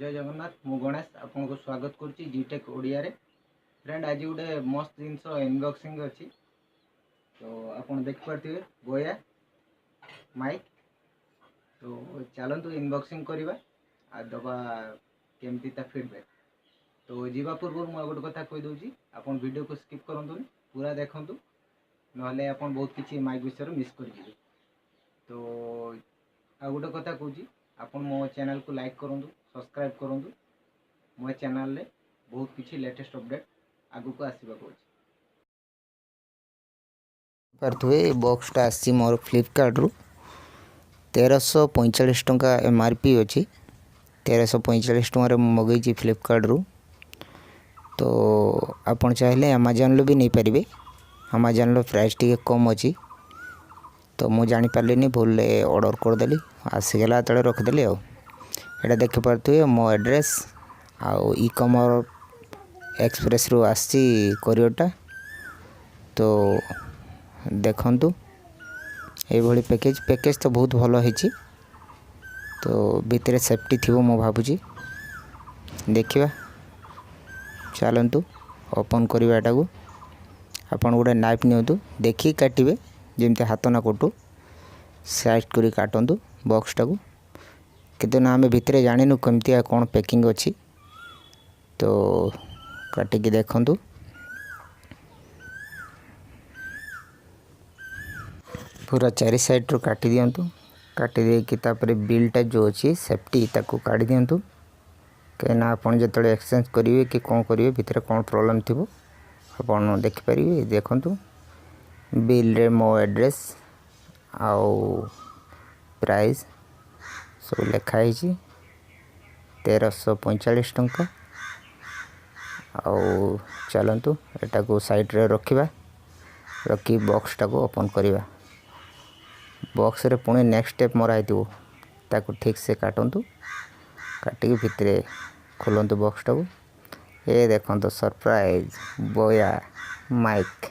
जय जगन्नाथ मु गणेश आपको स्वागत करुच्ची जीटेक ओडिया रे। फ्रेंड आज गोटे मस्त जिनस अनबॉक्सिंग अच्छी तो आप देखिपे बोया माइक। तो चलतु इनबॉक्सिंग करवा आ दबा केमती ता फीडबैक। तो जीवा पूर्व मुझे गोटे कथा कहीदे आप वीडियो को स्किप करूँ पूरा देखूँ ना आप बहुत किसी माइक विषय मिस कर। तो आ गोटे कथा कहूँ आप मो चैनल को लाइक करूँ सब्सक्राइब करूँ। मो चैनल रे बहुत किसी लेटेस्ट अपडेट आगु को आसवा पारे बॉक्सटा आसी मोर फ्लिपकार्ट रु 1345 टंका एमआरपी अच्छी 1345 टंकार मगई फ्लिपकार्ट रु। तो आपन चाहे अमेजन लो भी नहीं पारे। अमेजन लो प्राइस टी कम अच्छी तो मुझे जापारे भूल ऑर्डर करदेली आसीगला तले रखिदेली। आटा देखिपे मो एड्रेस आउ ई कमर एक्सप्रेस रु आसी कोरियरटा। तो देखंतु ये पैकेज तो बहुत भल है। तो भितर सेफ्टी थी मो भावुची देखा चलतु ओपन करवाटा को आपन गोटे नाइफ नियंतु देखी काटिबे जमती हाथ ना कटू साइड करी काटंतु बॉक्सटा को। किंतु ना आम भितर जानिनु कमती कौन पैकिंग अच्छी। तो काटिकी देखंतु पूरा चारि साइड रो काटी दियंतु। काटी दे कि तापर बिलटा जो अच्छी सेफ्टी ताको काढ़ी दियंतु कहीं आपन जो एक्सचेंज करेंगे कि कौन करेंगे भितर कौन प्रोब्लेम थी आपन देखिपारे। देखंतु बिल रे मो एड्रेस आउ प्राइस सब लिखाई 1345 टंका। आउ चलतु एटा को साइड रे रखिबा रखी बॉक्सटा को ओपन करवा। बॉक्स रे पुणे नेक्स्ट स्टेप मराई ताको ठीक से काटंतु काटिकी भितर खोलंतु बॉक्सटा को। ये देखंतु सरप्राइज बोया माइक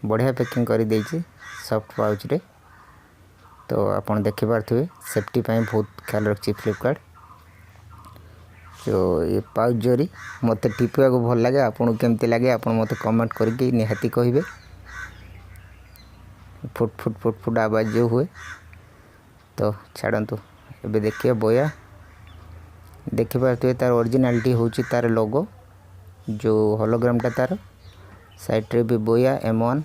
बढ़िया पैकिंग कर देछि सॉफ्ट पाउच रे। तो आपन देखि पारथुवे सेफ्टी पाई बहुत ख्याल रखछि फ्लिपकार्ट। जो ये पाउच जोरी मते टिपिया को भल लागे आपन केमती लागे आपन मते कमेंट करके निहाती कहिबे। फुट फुट फुट फुट आवाज जो हुए तो छाड़तु एबे देखिए बोया देखि पारथुवे तार ओरिजिनालिटी होची तार लोगो जो होलोग्रामटा तार साइड रे भी बोया M1।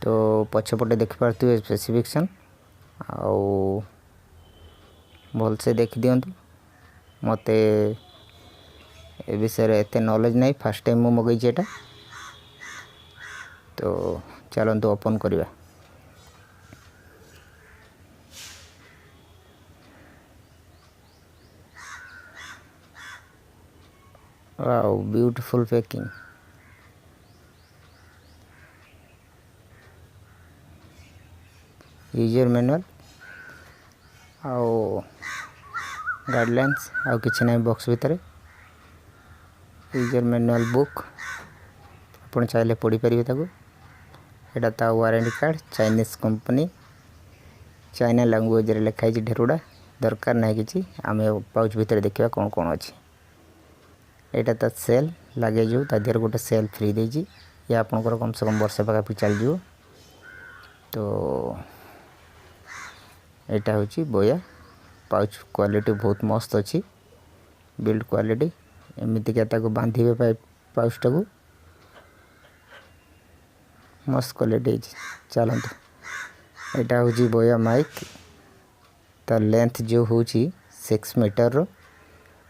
तो पछपटे देखि पारथुवे स्पेसिफिकेशन आउ भल से देख दियंतु। मते ए विषय एते नॉलेज नहीं फर्स्ट टाइम मु मगई जेटा। तो चलंतु ओपन करवा। Wow beautiful packing. User manual आउ गाइडलाइंस आउ किछि नहीं बॉक्स भितर यूजर मैनुअल बुक आपन चाहे पढ़ी पारे ताको। एटा ता warranty card Chinese company China language रे लिखाई ढेरुड़ा दरकार नहीं किछि। आमे पाउच भितर देखिबा कौन कौन अच्छी। एटा ता सेल लगे जो ता देर गोटे सेल फ्री देजी या आपनकर कम से कम वर्ष पाखा पी चल जिवो। तो एटा होची बोया पाउच क्वालिटी बहुत मस्त अच्छी बिल्ड क्वालिटी एमती क्या ताको बांधिबे पाउचटा को मस्त क्वालिटी। चलतु एटा होची बोया माइक ता लेंथ जो होची 6 मीटर रो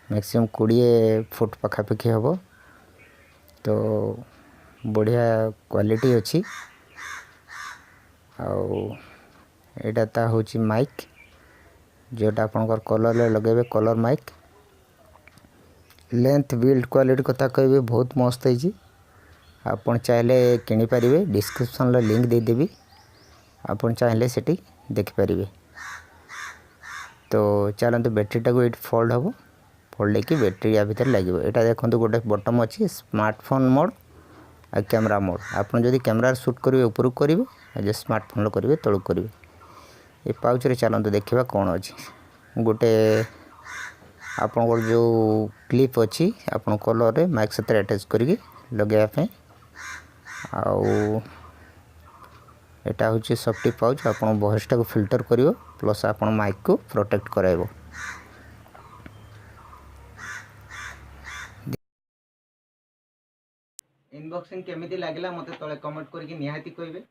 मैक्सिमम 20 फुट पाखापाखि हम। तो बढ़िया क्वालिटी अच्छी आउ एटा ता होची माइक जोटा आपनकर कलर ले लगेबे colour mic. Length build quality कथा कहबे बहुत मस्त है। आपन चाहे किनी पारिबे डिस्क्रिप्शन ला लिंक दे देबी आपन चाहे सेठी देखि पारिबे। तो चलंतु बैटरीटा को ये फोल्ड हम फोल्ड की बैटरी या भीतर लगे। यहाँ देखो गोटे बटन अच्छी स्मार्टफोन मोड आ कैमरा मोड। आप जब कैमरा शूट करेंगे ऊपर करेंगे जो स्मार्टफोन करेंगे तौक करेंगे। ये पाउच रे चलते देखा कौन अच्छी। गोटे आपन जो क्लिप अच्छी आपन कलर रे माइक साथ अटैच करके लगाइबा आउ एटा होची सेफ्टी पाउच आपन वॉइस टा को फिल्टर करियो प्लस आपन माइक को प्रोटेक्ट कराइबो। इनबॉक्सिंग केमिति लागला मते तळे कमेंट करके निहाती कहबे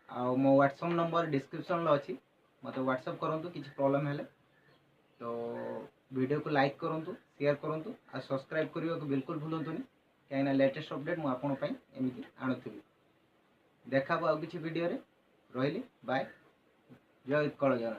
आ मो व्हाट्सएप नंबर डिस्क्रिप्शन लो अछि मते व्हाट्सएप करंतु किछि प्रॉब्लम हेले तो वीडियो को लाइक करंतु शेयर करंतु आ सब्सक्राइब करियो को बिल्कुल भूलंतुनी काइना लेटेस्ट अपडेट मु आपन पई एमिति आनुथिबी देखाबो आ किछि वीडियो रे रहिली बाय जय उत्कल जय।